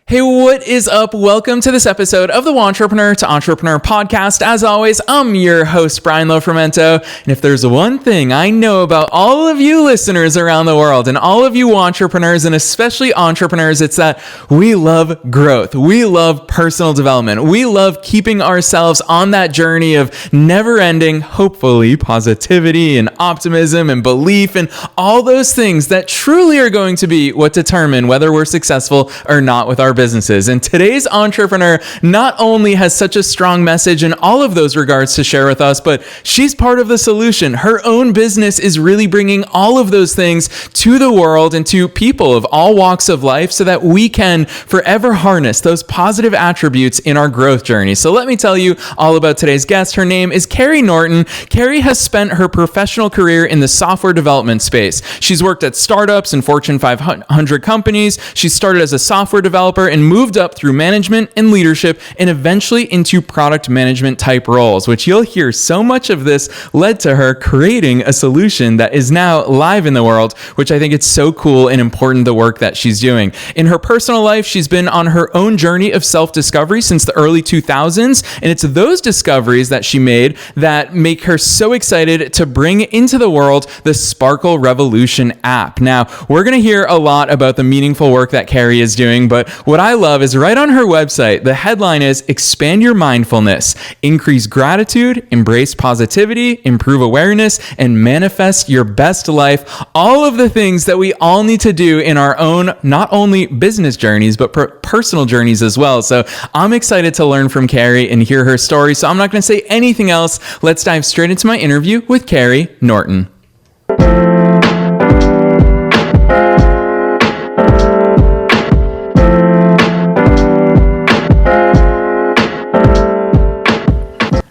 Hey, what is up? Welcome to this episode of the Entrepreneur to Entrepreneur podcast. As always, I'm your host, Brian Lofrumento. And if there's one thing I know about all of you listeners around the world and all of you entrepreneurs and especially entrepreneurs, it's that we love growth. We love personal development. We love keeping ourselves on that journey of never ending, hopefully, positivity and optimism and belief and all those things that truly are going to be what determine whether we're successful or not with our businesses. And today's entrepreneur not only has such a strong message in all of those regards to share with us, but she's part of the solution. Her own business is really bringing all of those things to the world and to people of all walks of life so that we can forever harness those positive attributes in our growth journey. So let me tell you all about today's guest. Her name is Carri Norton. Carri has spent her professional career in the software development space. She's worked at startups and Fortune 500 companies. She started as a software developer and moved up through management and leadership and eventually into product management type roles, which you'll hear so much of this led to her creating a solution that is now live in the world, which I think it's so cool and important, the work that she's doing. In her personal life, she's been on her own journey of self-discovery since the early 2000s, and it's those discoveries that she made that make her so excited to bring into the world the Sparkle Revolution app. Now, we're going to hear a lot about the meaningful work that Carri is doing, but what I love is right on her website, the headline is Expand Your Mindfulness, Increase Gratitude, Embrace Positivity, Improve Awareness, and Manifest Your Best Life. All of the things that we all need to do in our own, not only business journeys, but personal journeys as well. So I'm excited to learn from Carri and hear her story. So I'm not going to say anything else. Let's dive straight into my interview with Carri Norton.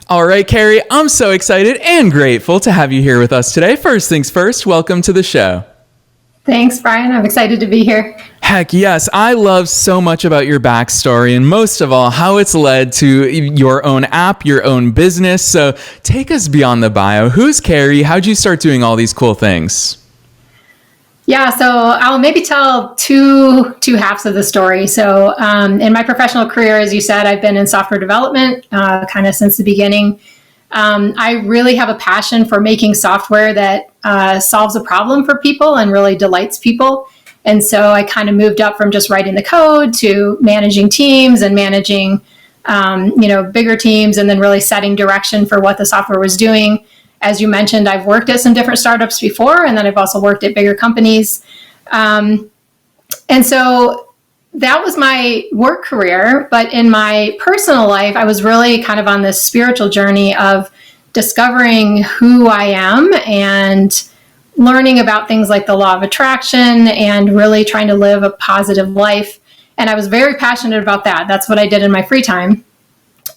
All right, Carri, I'm so excited and grateful to have you here with us today. First things first, welcome to the show. Thanks, Brian. I'm excited to be here. Heck yes. I love so much about your backstory and most of all, how it's led to your own app, your own business. So take us beyond the bio. Who's Carri? How'd you start doing all these cool things? Yeah, so I'll maybe tell two halves of the story. So in my professional career, as you said, I've been in software development kind of since the beginning. I really have a passion for making software that solves a problem for people and really delights people. And so I kind of moved up from just writing the code to managing teams and managing bigger teams and then really setting direction for what the software was doing. As you mentioned, I've worked at some different startups before, and then I've also worked at bigger companies. And so that was my work career. But in my personal life, I was really kind of on this spiritual journey of discovering who I am and learning about things like the law of attraction and really trying to live a positive life. And I was very passionate about that. That's what I did in my free time.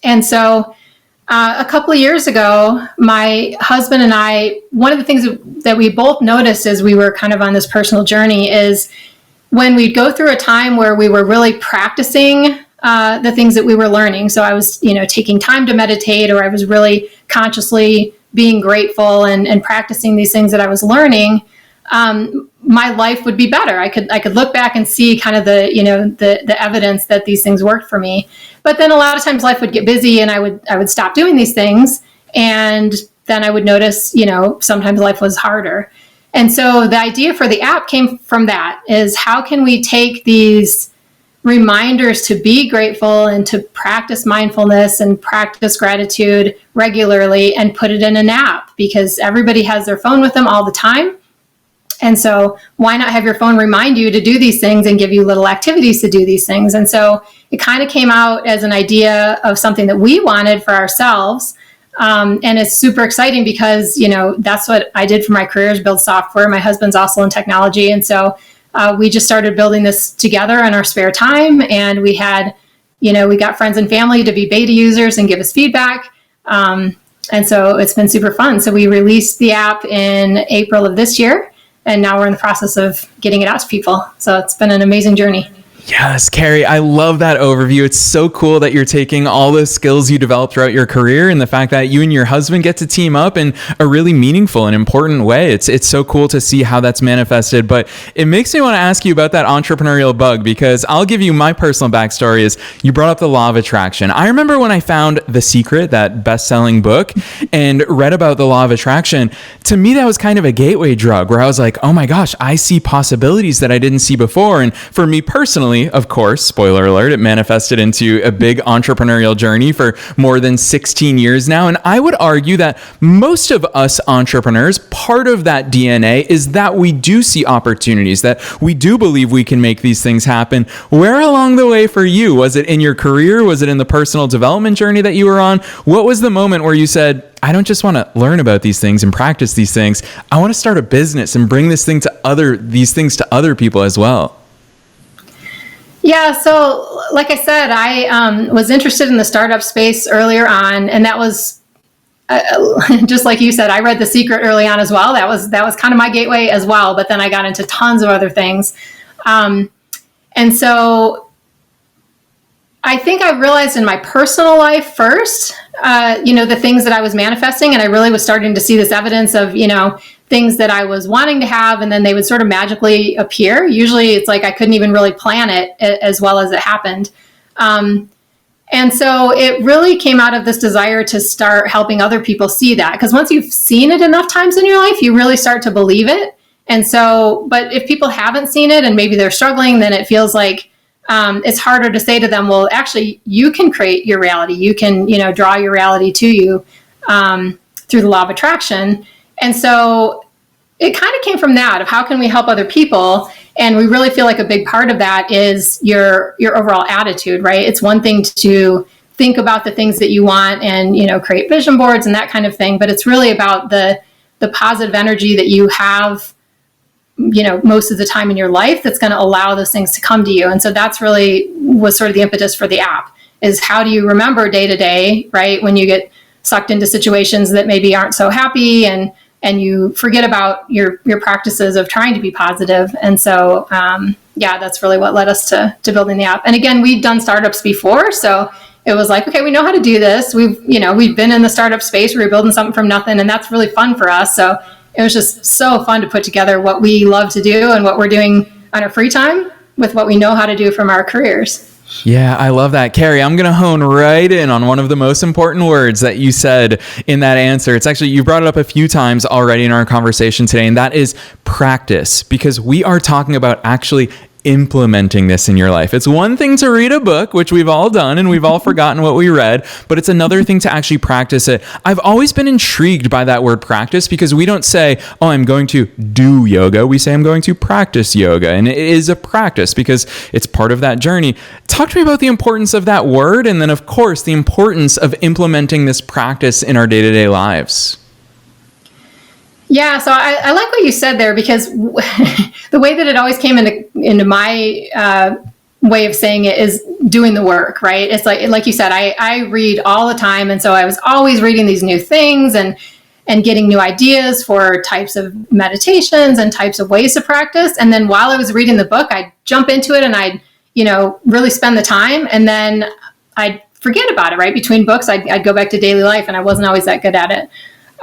And so a couple of years ago, my husband and I, one of the things that we both noticed as we were kind of on this personal journey is when we'd go through a time where we were really practicing the things that we were learning. So I was, taking time to meditate, or I was really consciously being grateful and practicing these things that I was learning. My life would be better. I could look back and see kind of the evidence that these things worked for me. But then a lot of times life would get busy and I would stop doing these things. And then I would notice, sometimes life was harder. And so the idea for the app came from that, is how can we take these reminders to be grateful and to practice mindfulness and practice gratitude regularly and put it in an app, because everybody has their phone with them all the time. And so why not have your phone remind you to do these things and give you little activities to do these things? And so it kind of came out as an idea of something that we wanted for ourselves. And it's super exciting because, that's what I did for my career, is build software. My husband's also in technology. And so we just started building this together in our spare time. And we had, we got friends and family to be beta users and give us feedback. And so it's been super fun. So we released the app in April of this year. And now we're in the process of getting it out to people. So it's been an amazing journey. Yes, Carri, I love that overview. It's so cool that you're taking all the skills you developed throughout your career and the fact that you and your husband get to team up in a really meaningful and important way. It's so cool to see how that's manifested. But it makes me want to ask you about that entrepreneurial bug, because I'll give you my personal backstory. Is you brought up the law of attraction. I remember when I found The Secret, that best-selling book, and read about the law of attraction. To me, that was kind of a gateway drug where I was like, oh my gosh, I see possibilities that I didn't see before. And for me personally, of course, spoiler alert, it manifested into a big entrepreneurial journey for more than 16 years now. And I would argue that most of us entrepreneurs, part of that DNA is that we do see opportunities, that we do believe we can make these things happen. Where along the way for you? Was it in your career? Was it in the personal development journey that you were on? What was the moment where you said, I don't just want to learn about these things and practice these things. I want to start a business and bring these things to other people as well? Yeah, so like I said, I was interested in the startup space earlier on, and that was just like you said. I read The Secret early on as well. That was kind of my gateway as well. But then I got into tons of other things, and so I think I realized in my personal life first, the things that I was manifesting, and I really was starting to see this evidence of things that I was wanting to have, and then they would sort of magically appear. Usually it's like I couldn't even really plan it as well as it happened. And so it really came out of this desire to start helping other people see that. Because once you've seen it enough times in your life, you really start to believe it. And so, but if people haven't seen it and maybe they're struggling, then it feels like it's harder to say to them, well, actually, you can create your reality. You can, draw your reality to you through the law of attraction. And so it kind of came from that, of how can we help other people? And we really feel like a big part of that is your overall attitude, right? It's one thing to think about the things that you want and, create vision boards and that kind of thing. But it's really about the positive energy that you have, most of the time in your life that's going to allow those things to come to you. And so that's really was sort of the impetus for the app, is how do you remember day to day, right? When you get sucked into situations that maybe aren't so happy and you forget about your practices of trying to be positive. And so, that's really what led us to building the app. And again, we'd done startups before. So it was like, okay, we know how to do this. We've been in the startup space where we're building something from nothing, and that's really fun for us. So it was just so fun to put together what we love to do and what we're doing on our free time with what we know how to do from our careers. Yeah, I love that. Carri, I'm going to hone right in on one of the most important words that you said in that answer. It's actually, you brought it up a few times already in our conversation today, and that is practice, because we are talking about actually implementing this in your life. It's one thing to read a book, which we've all done and we've all forgotten what we read, but it's another thing to actually practice it. I've always been intrigued by that word practice, because we don't say, oh, I'm going to do yoga. We say, I'm going to practice yoga. And it is a practice because it's part of that journey. Talk to me about the importance of that word, and then of course, the importance of implementing this practice in our day-to-day lives. Yeah, so I like what you said there, because the way that it always came into my way of saying it is doing the work, right? It's like you said, I read all the time. And so I was always reading these new things and getting new ideas for types of meditations and types of ways to practice. And then while I was reading the book, I'd jump into it and I'd, really spend the time, and then I'd forget about it, right? Between books, I'd go back to daily life, and I wasn't always that good at it.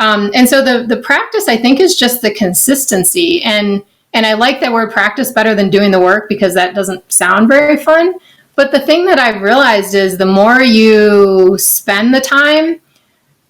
And so the practice, I think, is just the consistency. And I like that word practice better than doing the work, because that doesn't sound very fun. But the thing that I've realized is the more you spend the time,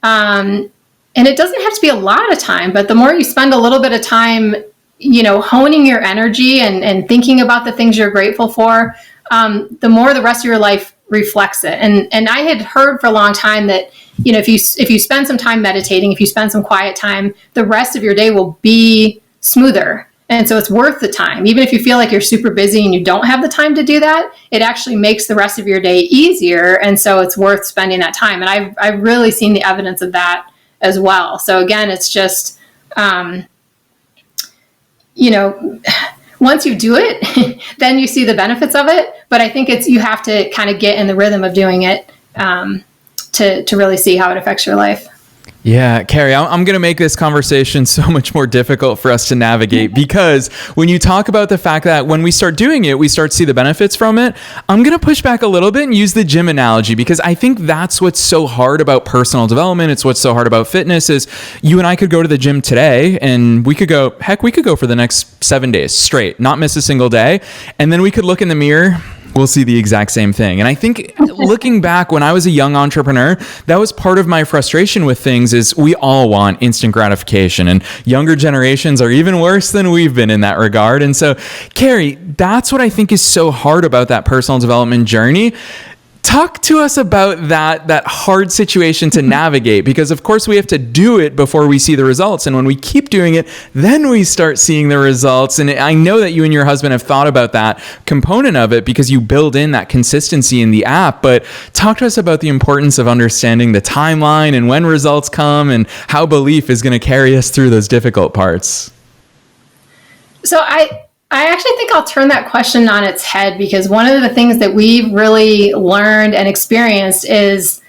and it doesn't have to be a lot of time, but the more you spend a little bit of time, honing your energy and thinking about the things you're grateful for, the more the rest of your life reflects it. And I had heard for a long time that, if you spend some time meditating, if you spend some quiet time, the rest of your day will be smoother. And so it's worth the time. Even if you feel like you're super busy and you don't have the time to do that, it actually makes the rest of your day easier. And so it's worth spending that time. And I've really seen the evidence of that as well. So again, it's just, once you do it, then you see the benefits of it. But I think you have to kind of get in the rhythm of doing it to really see how it affects your life. Yeah, Carri, I'm going to make this conversation so much more difficult for us to navigate because when you talk about the fact that when we start doing it, we start to see the benefits from it, I'm going to push back a little bit and use the gym analogy because I think that's what's so hard about personal development. It's what's so hard about fitness is you and I could go to the gym today and we could go for the next 7 days straight, not miss a single day. And then we could look in the mirror. We'll see the exact same thing. And I think looking back when I was a young entrepreneur, that was part of my frustration with things is we all want instant gratification and younger generations are even worse than we've been in that regard. And so, Carri, that's what I think is so hard about that personal development journey. Talk to us about that hard situation to navigate because of course we have to do it before we see the results. And when we keep doing it, then we start seeing the results. And I know that you and your husband have thought about that component of it because you build in that consistency in the app. But talk to us about the importance of understanding the timeline and when results come and how belief is going to carry us through those difficult parts. So I actually think I'll turn that question on its head because one of the things that we've really learned and experienced is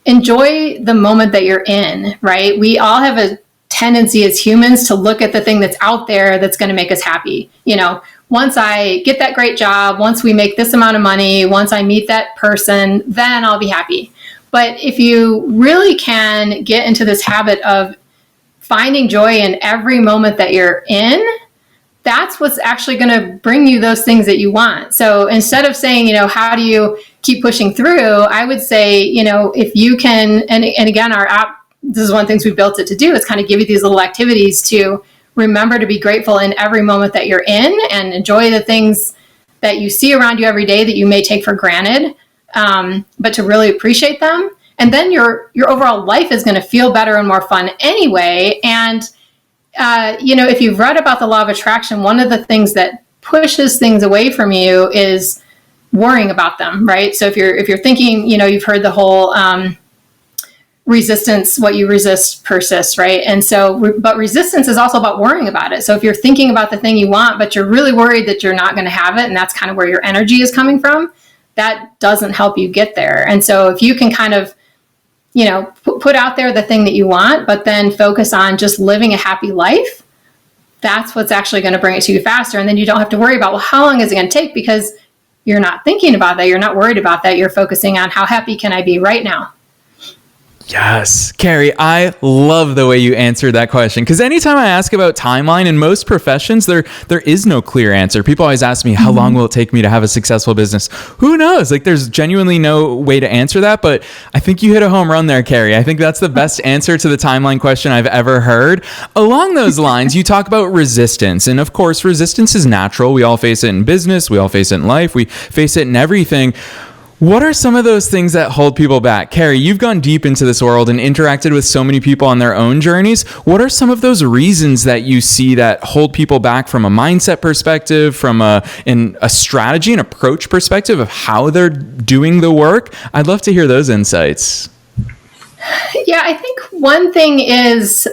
enjoy the moment that you're in, right? We all have a tendency as humans to look at the thing that's out there that's going to make us happy. You know, once I get that great job, once we make this amount of money, once I meet that person, then I'll be happy. But if you really can get into this habit of finding joy in every moment that you're in, that's what's actually going to bring you those things that you want. So instead of saying, how do you keep pushing through? I would say, if you can, and again, our app, this is one of the things we built it to do, is kind of give you these little activities to remember to be grateful in every moment that you're in and enjoy the things that you see around you every day that you may take for granted, but to really appreciate them. And then your overall life is going to feel better and more fun anyway. And if you've read about the law of attraction, one of the things that pushes things away from you is worrying about them, right? So if you're thinking, you've heard the whole resistance, what you resist persists, right? And so, but resistance is also about worrying about it. So if you're thinking about the thing you want, but you're really worried that you're not going to have it, and that's kind of where your energy is coming from, that doesn't help you get there. And so if you can kind of put out there the thing that you want, but then focus on just living a happy life, that's what's actually going to bring it to you faster. And then you don't have to worry about, well, how long is it going to take? Because you're not thinking about that. You're not worried about that. You're focusing on how happy can I be right now? Yes. Carri, I love the way you answered that question because anytime I ask about timeline in most professions, there is no clear answer. People always ask me, how long will it take me to have a successful business? Who knows? Like there's genuinely no way to answer that, but I think you hit a home run there, Carri. I think that's the best answer to the timeline question I've ever heard. Along those lines, you talk about resistance. And of course, resistance is natural. We all face it in business. We all face it in life. We face it in everything. What are some of those things that hold people back? Carri, you've gone deep into this world and interacted with so many people on their own journeys. What are some of those reasons that you see that hold people back from a mindset perspective, from a strategy and approach perspective of how they're doing the work? I'd love to hear those insights. Yeah, I think one thing is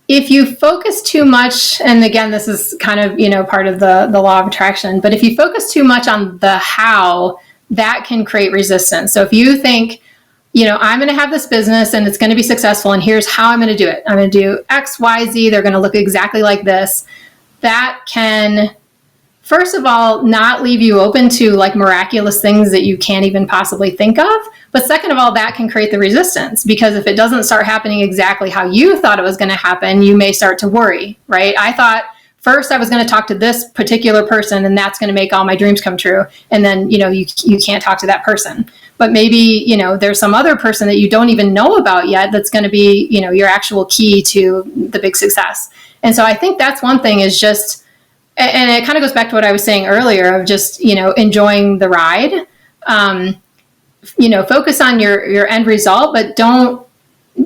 if you focus too much, and again, this is kind of, part of the law of attraction, but if you focus too much on the how, that can create resistance. So if you think, I'm going to have this business and it's going to be successful and here's how I'm going to do it. I'm going to do X, Y, Z. They're going to look exactly like this. That can, first of all, not leave you open to like miraculous things that you can't even possibly think of. But second of all, that can create the resistance because if it doesn't start happening exactly how you thought it was going to happen, you may start to worry, right? I thought first I was going to talk to this particular person and that's going to make all my dreams come true. And then, you can't talk to that person. But maybe, there's some other person that you don't even know about yet that's going to be, your actual key to the big success. And so I think that's one thing is just, and it kind of goes back to what I was saying earlier of just, enjoying the ride. Focus on your end result, but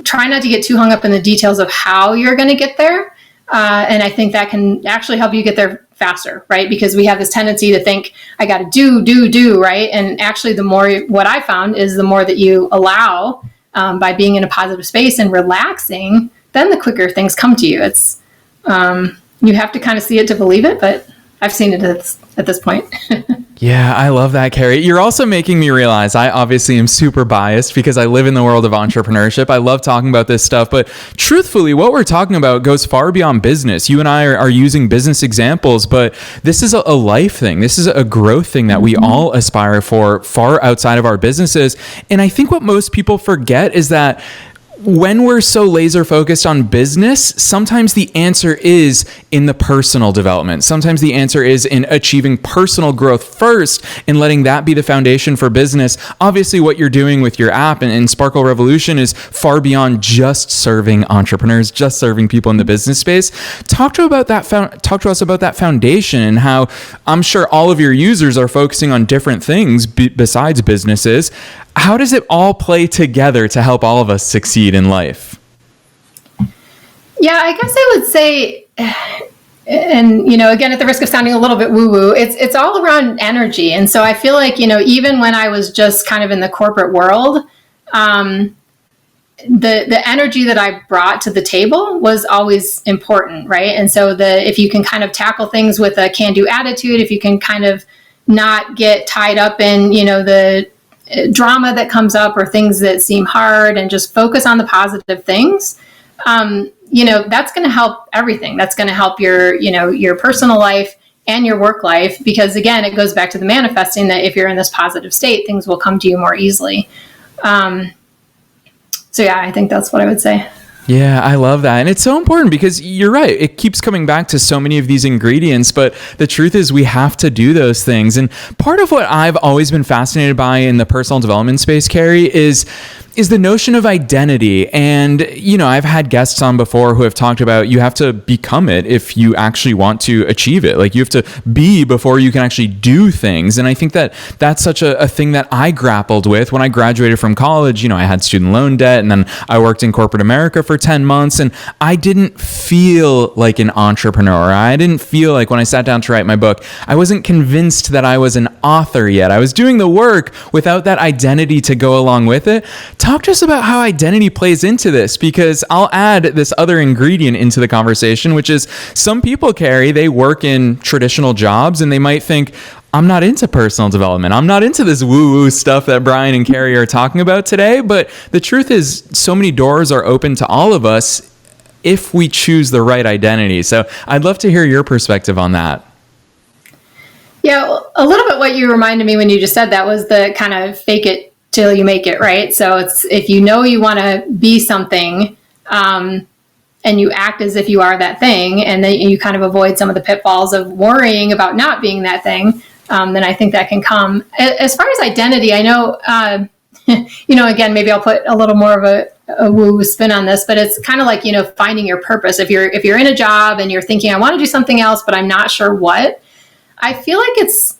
try not to get too hung up in the details of how you're going to get there. And I think that can actually help you get there faster, right? Because we have this tendency to think, I got to do, right? And actually what I found is the more that you allow by being in a positive space and relaxing, then the quicker things come to you. It's, you have to kind of see it to believe it, but I've seen it at this point. Yeah, I love that, Carri. You're also making me realize I obviously am super biased because I live in the world of entrepreneurship. I love talking about this stuff, but truthfully, what we're talking about goes far beyond business. You and I are using business examples, but this is a life thing. This is a growth thing that we all aspire for far outside of our businesses. And I think what most people forget is that when we're so laser focused on business, sometimes the answer is in the personal development. Sometimes the answer is in achieving personal growth first and letting that be the foundation for business. Obviously, what you're doing with your app and Sparkle Revolution is far beyond just serving entrepreneurs, just serving people in the business space. Talk to us about that foundation and how I'm sure all of your users are focusing on different things besides businesses. How does it all play together to help all of us succeed in life? Yeah, I guess I would say, and again, at the risk of sounding a little bit woo-woo, it's all around energy. And so I feel like, even when I was just kind of in the corporate world, the energy that I brought to the table was always important, right? And so if you can kind of tackle things with a can-do attitude, if you can kind of not get tied up in, the drama that comes up or things that seem hard and just focus on the positive things, that's going to help everything. That's going to help your personal life and your work life, because again, it goes back to the manifesting that if you're in this positive state, things will come to you more easily. So yeah, I think that's what I would say. Yeah, I love that. And it's so important because you're right. It keeps coming back to so many of these ingredients, but the truth is we have to do those things. And part of what I've always been fascinated by in the personal development space, Carri, is the notion of identity. And, I've had guests on before who have talked about you have to become it if you actually want to achieve it. Like you have to be before you can actually do things. And I think that that's such a thing that I grappled with when I graduated from college. I had student loan debt and then I worked in corporate America for 10 months and I didn't feel like an entrepreneur. I didn't feel like when I sat down to write my book, I wasn't convinced that I was an author yet. I was doing the work without that identity to go along with it. Talk to us about how identity plays into this, because I'll add this other ingredient into the conversation, which is some people, Carri, they work in traditional jobs and they might think, I'm not into personal development. I'm not into this woo-woo stuff that Brian and Carri are talking about today. But the truth is so many doors are open to all of us if we choose the right identity. So I'd love to hear your perspective on that. Yeah, a little bit what you reminded me when you just said that was the kind of fake it till you make it, right? So it's if you want to be something and you act as if you are that thing, and then you kind of avoid some of the pitfalls of worrying about not being that thing, then I think that can come. As far as identity, I know, again, maybe I'll put a little more of a woo spin on this, but it's kind of like, finding your purpose. If you're in a job and you're thinking, I want to do something else, but I'm not sure what, I feel like it's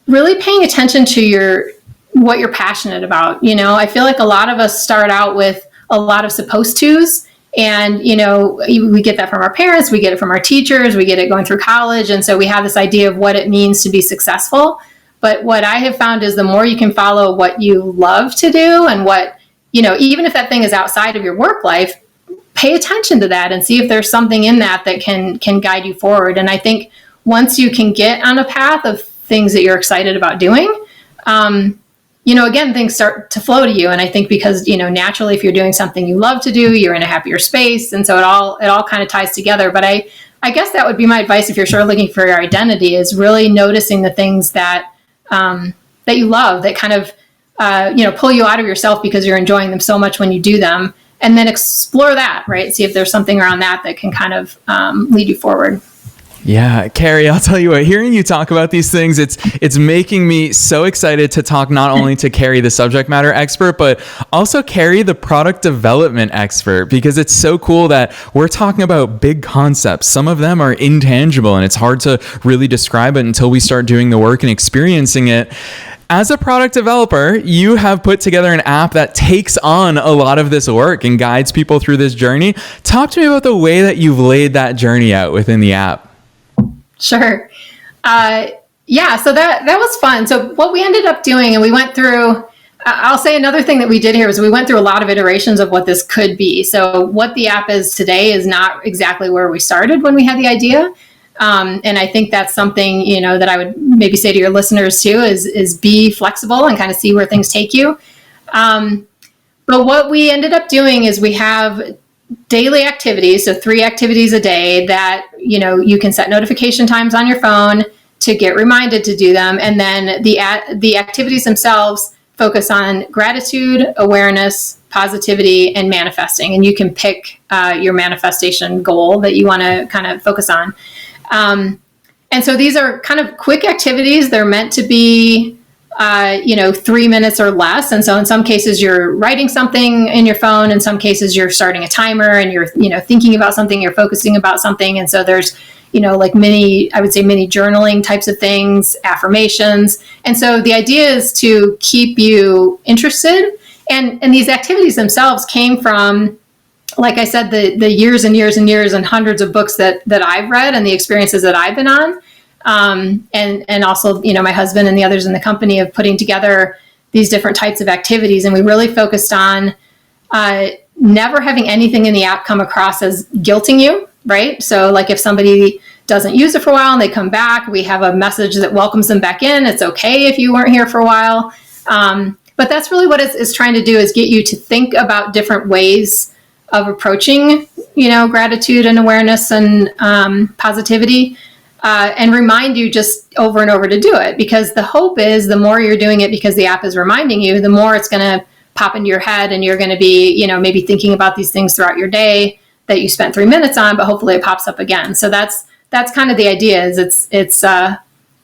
really paying attention to what you're passionate about. I feel like a lot of us start out with a lot of supposed tos, and we get that from our parents, we get it from our teachers, we get it going through college, and so we have this idea of what it means to be successful. But what I have found is the more you can follow what you love to do, and what even if that thing is outside of your work life, pay attention to that and see if there's something in that can guide you forward. And I think once you can get on a path of things that you're excited about doing, again, things start to flow to you. And I think because, naturally, if you're doing something you love to do, you're in a happier space. And so it all kind of ties together. But I guess that would be my advice if you're sort of looking for your identity, is really noticing the things that you love, that kind of, pull you out of yourself because you're enjoying them so much when you do them. And then explore that, right? See if there's something around that can kind of lead you forward. Yeah, Carri, I'll tell you what, hearing you talk about these things, it's making me so excited to talk not only to Carri, the subject matter expert, but also Carri, the product development expert, because it's so cool that we're talking about big concepts. Some of them are intangible and it's hard to really describe it until we start doing the work and experiencing it. As a product developer, you have put together an app that takes on a lot of this work and guides people through this journey. Talk to me about the way that you've laid that journey out within the app. Sure. So that was fun. So what we ended up doing, and we went through, I'll say another thing that we did here was we went through a lot of iterations of what this could be. So what the app is today is not exactly where we started when we had the idea. And I think that's something, that I would maybe say to your listeners too, is be flexible and kind of see where things take you. But what we ended up doing is we have daily activities, so 3 activities a day that, you can set notification times on your phone to get reminded to do them. And then the activities themselves focus on gratitude, awareness, positivity, and manifesting. And you can pick your manifestation goal that you want to kind of focus on. And so these are kind of quick activities. They're meant to be, 3 minutes or less. And so in some cases you're writing something in your phone. In some cases you're starting a timer and you're, thinking about something, you're focusing about something. And so there's, many journaling types of things, affirmations. And so the idea is to keep you interested. And these activities themselves came from, like I said, the years and years and years and hundreds of books that I've read and the experiences that I've been on. And also, my husband and the others in the company of putting together these different types of activities. And we really focused on never having anything in the app come across as guilting you, right? So like if somebody doesn't use it for a while and they come back, we have a message that welcomes them back in. It's okay if you weren't here for a while. But that's really what it's trying to do, is get you to think about different ways of approaching, gratitude and awareness and positivity. And remind you just over and over to do it, because the hope is the more you're doing it because the app is reminding you, the more it's going to pop into your head and you're going to be, maybe thinking about these things throughout your day that you spent 3 minutes on, but hopefully it pops up again. So that's kind of the idea. Is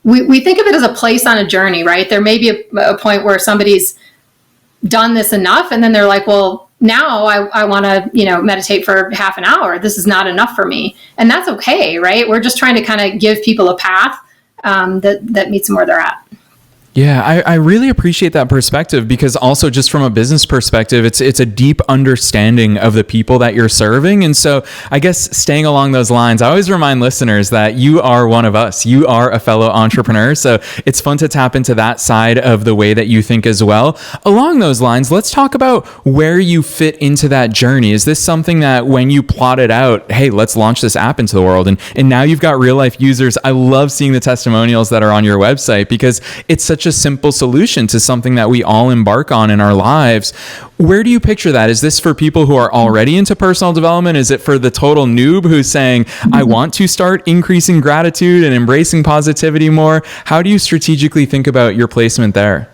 we think of it as a place on a journey, right? There may be a point where somebody's done this enough and then they're like, well, now I want to, meditate for half an hour. This is not enough for me. And that's okay, right? We're just trying to kind of give people a path that meets them where they're at. Yeah, I really appreciate that perspective, because also just from a business perspective, it's a deep understanding of the people that you're serving. And so I guess staying along those lines, I always remind listeners that you are one of us. You are a fellow entrepreneur. So it's fun to tap into that side of the way that you think as well. Along those lines, let's talk about where you fit into that journey. Is this something that when you plotted out, hey, let's launch this app into the world, and now you've got real life users? I love seeing the testimonials that are on your website, because it's such a simple solution to something that we all embark on in our lives. Where do you picture that? Is this for people who are already into personal development? Is it for the total noob who's saying, I want to start increasing gratitude and embracing positivity more? How do you strategically think about your placement there?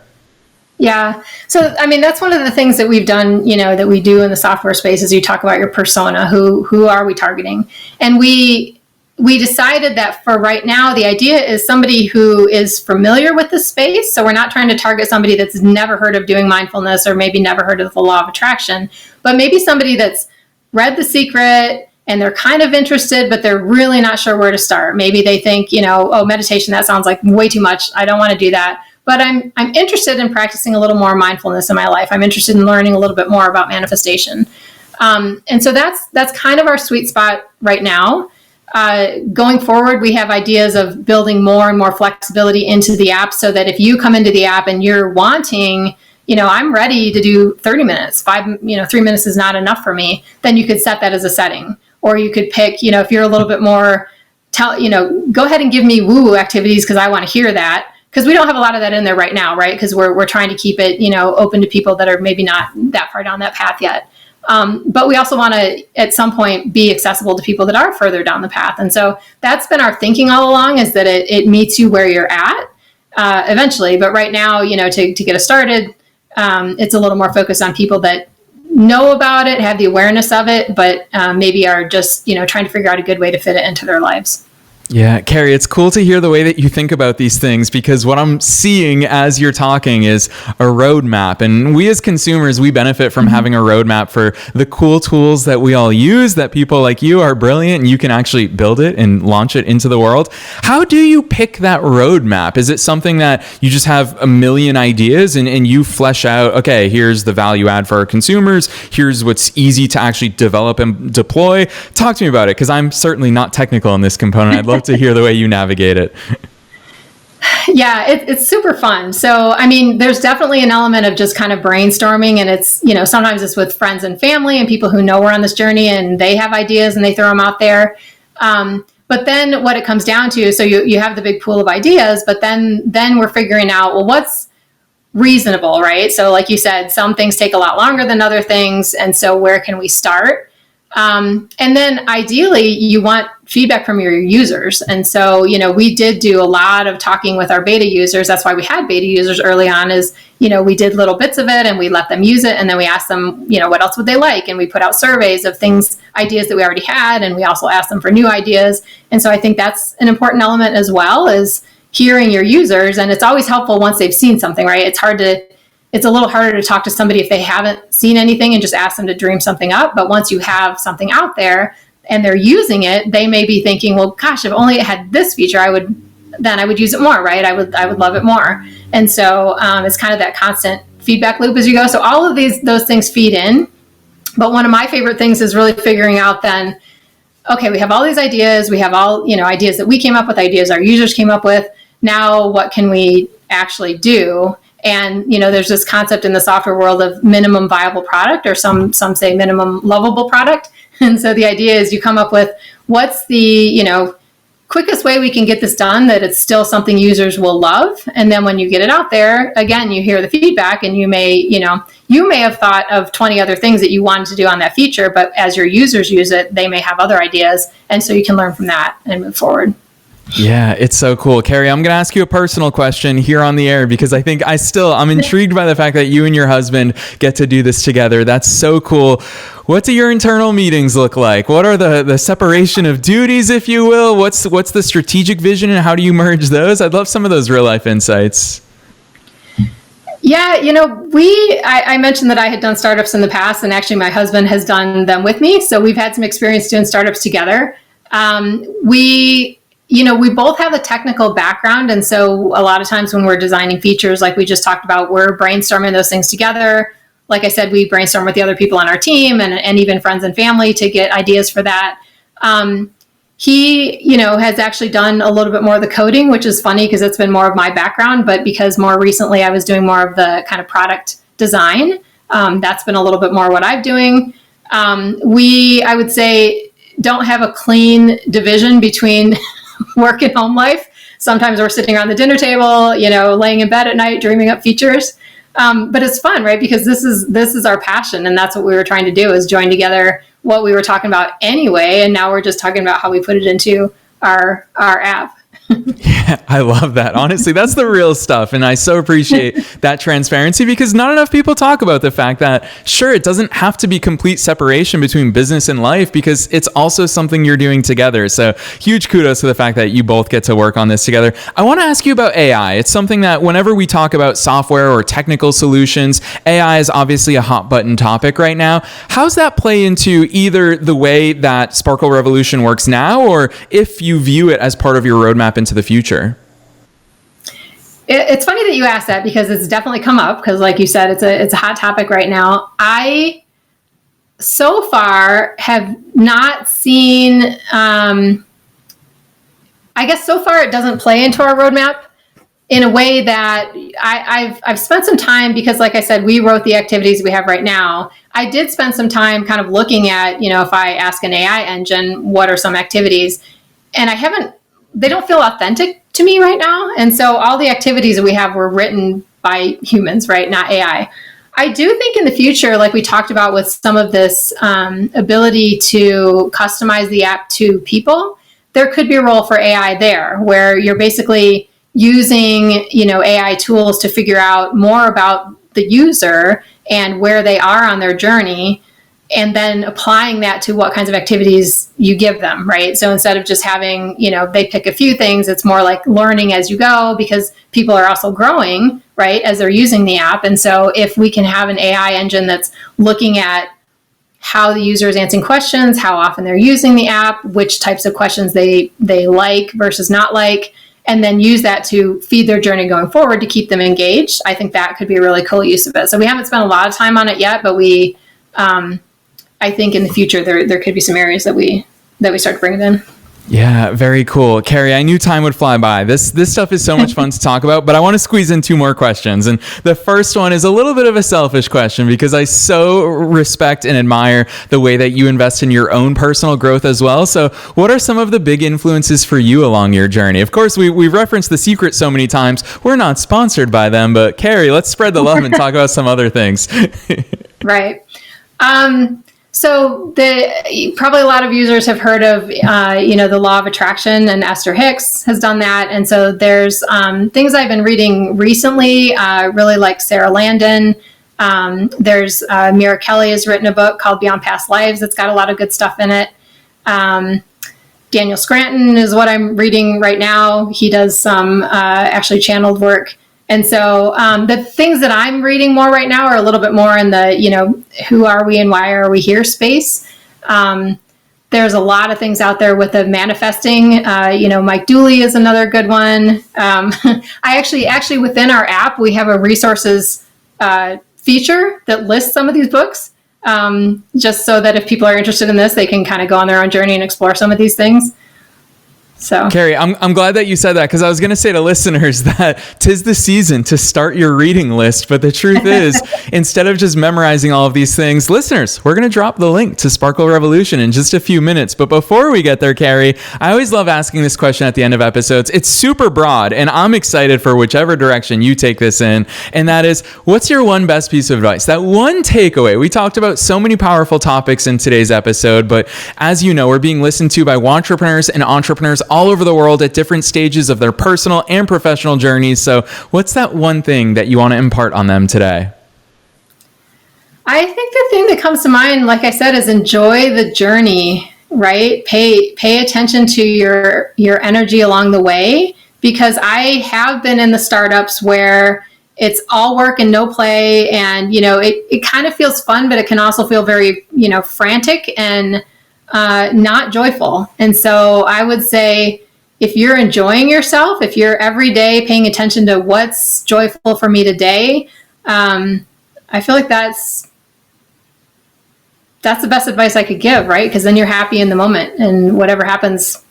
Yeah. So, that's one of the things that we've done, that we do in the software space, is you talk about your persona. Who are we targeting? And we decided that for right now, the idea is somebody who is familiar with the space. So we're not trying to target somebody that's never heard of doing mindfulness, or maybe never heard of the law of attraction, but maybe somebody that's read The Secret and they're kind of interested, but they're really not sure where to start. Maybe they think, oh, meditation, that sounds like way too much. I don't want to do that. But I'm interested in practicing a little more mindfulness in my life. I'm interested in learning a little bit more about manifestation. And so that's kind of our sweet spot right now. Going forward, we have ideas of building more and more flexibility into the app, so that if you come into the app and you're wanting, I'm ready to do 30 minutes, 3 minutes is not enough for me, then you could set that as a setting. Or you could pick, if you're a little bit more, go ahead and give me woo activities, because I want to hear that. Because we don't have a lot of that in there right now, right? Because we're trying to keep it, open to people that are maybe not that far down that path yet. But we also want to, at some point, be accessible to people that are further down the path. And so that's been our thinking all along, is that it meets you where you're at eventually. But right now, to get us started, it's a little more focused on people that know about it, have the awareness of it, but maybe are just, trying to figure out a good way to fit it into their lives. Yeah, Carri, it's cool to hear the way that you think about these things, because what I'm seeing as you're talking is a roadmap. And we as consumers, we benefit from having a roadmap for the cool tools that we all use, that people like you are brilliant and you can actually build it and launch it into the world. How do you pick that roadmap? Is it something that you just have a million ideas and you flesh out, okay, here's the value add for our consumers, here's what's easy to actually develop and deploy? Talk to me about it, because I'm certainly not technical in this component. I'd love to hear the way you navigate it. Yeah, it's super fun. So, there's definitely an element of just kind of brainstorming, and it's, sometimes it's with friends and family and people who know we're on this journey and they have ideas and they throw them out there. But then what it comes down to, so you have the big pool of ideas, but then we're figuring out, well, what's reasonable, right? So like you said, some things take a lot longer than other things. And so where can we start? And then ideally you want feedback from your users. And so, we did do a lot of talking with our beta users. That's why we had beta users early on is, we did little bits of it and we let them use it. And then we asked them, what else would they like? And we put out surveys of ideas that we already had. And we also asked them for new ideas. And so I think that's an important element as well, is hearing your users. And it's always helpful once they've seen something, right? It's a little harder to talk to somebody if they haven't seen anything and just ask them to dream something up. But once you have something out there and they're using it, they may be thinking, well, gosh, if only it had this feature, I would use it more, right? I would love it more. And so it's kind of that constant feedback loop as you go. So all of those things feed in. But one of my favorite things is really figuring out then, okay, we have all these ideas. We have all, ideas that we came up with, ideas our users came up with. Now, what can we actually do? And, there's this concept in the software world of minimum viable product, or some say minimum lovable product. And so the idea is you come up with what's the, quickest way we can get this done that it's still something users will love. And then when you get it out there, again, you hear the feedback and you may have thought of 20 other things that you wanted to do on that feature, but as your users use it, they may have other ideas. And so you can learn from that and move forward. Yeah, it's so cool. Carri, I'm going to ask you a personal question here on the air because I think I'm intrigued by the fact that you and your husband get to do this together. That's so cool. What do your internal meetings look like? What are the separation of duties, if you will? What's the strategic vision and how do you merge those? I'd love some of those real life insights. Yeah, I mentioned that I had done startups in the past, and actually my husband has done them with me. So we've had some experience doing startups together. We both have a technical background. And so a lot of times when we're designing features, like we just talked about, we're brainstorming those things together. Like I said, we brainstorm with the other people on our team and even friends and family to get ideas for that. He, has actually done a little bit more of the coding, which is funny because it's been more of my background, but because more recently I was doing more of the kind of product design, that's been a little bit more what I'm doing. I would say, don't have a clean division between work and home life. Sometimes we're sitting around the dinner table, laying in bed at night, dreaming up features. But it's fun, right? Because this is our passion. And that's what we were trying to do, is join together what we were talking about anyway. And now we're just talking about how we put it into our app. Yeah, I love that. Honestly, that's the real stuff. And I so appreciate that transparency because not enough people talk about the fact that, sure, it doesn't have to be complete separation between business and life because it's also something you're doing together. So huge kudos to the fact that you both get to work on this together. I want to ask you about AI. It's something that whenever we talk about software or technical solutions, AI is obviously a hot button topic right now. How's that play into either the way that Sparkle Revolution works now, or if you view it as part of your roadmap into the future? It's funny that you asked that because it's definitely come up because, like you said, it's a hot topic right now. I so far have not seen. I guess so far it doesn't play into our roadmap in a way that I've spent some time because, like I said, we wrote the activities we have right now. I did spend some time kind of looking at, if I ask an AI engine, what are some activities, and they don't feel authentic to me right now. And so all the activities that we have were written by humans, right? Not AI. I do think in the future, like we talked about with some of this ability to customize the app to people, there could be a role for AI there where you're basically using, AI tools to figure out more about the user and where they are on their journey, and then applying that to what kinds of activities you give them, right? So instead of just having, they pick a few things, it's more like learning as you go because people are also growing, right, as they're using the app. And so if we can have an AI engine that's looking at how the user is answering questions, how often they're using the app, which types of questions they like versus not like, and then use that to feed their journey going forward to keep them engaged, I think that could be a really cool use of it. So we haven't spent a lot of time on it yet, but I think in the future there could be some areas that we start to bring it in. Yeah, very cool. Carri, I knew time would fly by. This stuff is so much fun to talk about, but I want to squeeze in 2 more questions. And the first one is a little bit of a selfish question because I so respect and admire the way that you invest in your own personal growth as well. So what are some of the big influences for you along your journey? Of course, we've referenced The Secret so many times. We're not sponsored by them, but Carri, let's spread the love and talk about some other things. Right. So probably a lot of users have heard of, the law of attraction, and Esther Hicks has done that. And so there's things I've been reading recently, really like Sarah Landon. There's Mira Kelly has written a book called Beyond Past Lives that's got a lot of good stuff in it. Daniel Scranton is what I'm reading right now. He does some actually channeled work. And so the things that I'm reading more right now are a little bit more in the, who are we and why are we here space. There's a lot of things out there with the manifesting. Mike Dooley is another good one. I actually within our app, we have a resources feature that lists some of these books, just so that if people are interested in this, they can kind of go on their own journey and explore some of these things. So, Carri, I'm glad that you said that, because I was going to say to listeners that 'tis the season to start your reading list. But the truth is, instead of just memorizing all of these things, listeners, we're going to drop the link to Sparkle Revolution in just a few minutes. But before we get there, Carri, I always love asking this question at the end of episodes. It's super broad, and I'm excited for whichever direction you take this in. And that is, what's your one best piece of advice? That one takeaway. We talked about so many powerful topics in today's episode, but as you know, we're being listened to by entrepreneurs and entrepreneurs all over the world at different stages of their personal and professional journeys. So what's that one thing that you want to impart on them today? I think the thing that comes to mind, like I said, is enjoy the journey, right? Pay attention to your energy along the way, because I have been in the startups where it's all work and no play. And, it kind of feels fun, but it can also feel very, frantic and not joyful. And so I would say, if you're enjoying yourself, if you're every day paying attention to what's joyful for me today, I feel like that's the best advice I could give, right? Because then you're happy in the moment, and whatever happens,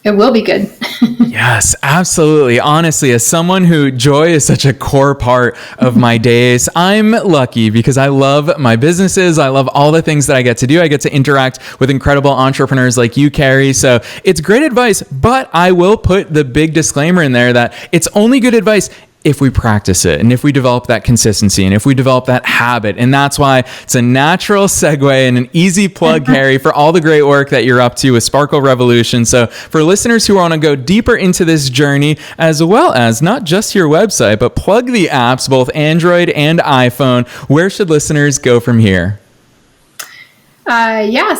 it will be good. Yes, absolutely. Honestly, as someone who joy is such a core part of my days, I'm lucky because I love my businesses. I love all the things that I get to do. I get to interact with incredible entrepreneurs like you, Carri. So it's great advice, but I will put the big disclaimer in there that it's only good advice if we practice it, and if we develop that consistency, and if we develop that habit. And that's why it's a natural segue and an easy plug, Carri, for all the great work that you're up to with Sparkle Revolution. So for listeners who want to go deeper into this journey, as well as not just your website, but plug the apps, both Android and iPhone, where should listeners go from here?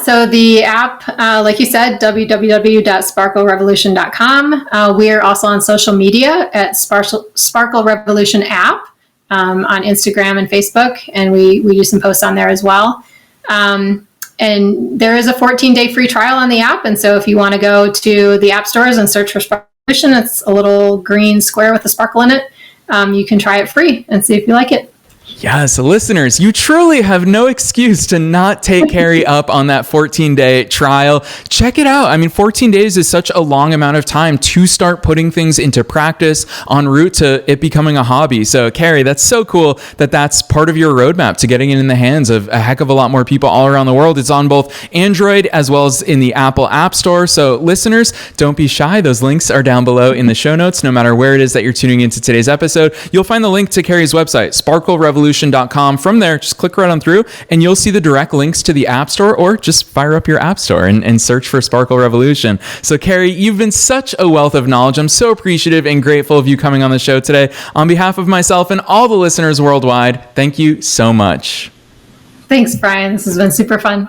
So the app, like you said, www.sparklerevolution.com. We are also on social media at Sparkle Revolution app on Instagram and Facebook, and we do some posts on there as well. And there is a 14-day free trial on the app, and so if you want to go to the app stores and search for Sparkle Revolution, it's a little green square with a sparkle in it. You can try it free and see if you like it. Yes, listeners, you truly have no excuse to not take Carri up on that 14-day trial. Check it out. I mean, 14 days is such a long amount of time to start putting things into practice en route to it becoming a hobby. So, Carri, that's so cool that that's part of your roadmap to getting it in the hands of a heck of a lot more people all around the world. It's on both Android as well as in the Apple App Store. So, listeners, don't be shy. Those links are down below in the show notes. No matter where it is that you're tuning into today's episode, you'll find the link to Carri's website, sparklerevolution.com. From there, just click right on through and you'll see the direct links to the App Store, or just fire up your App Store and search for Sparkle Revolution. So, Carri, you've been such a wealth of knowledge. I'm so appreciative and grateful of you coming on the show today. On behalf of myself and all the listeners worldwide, thank you so much. Thanks, Brian. This has been super fun.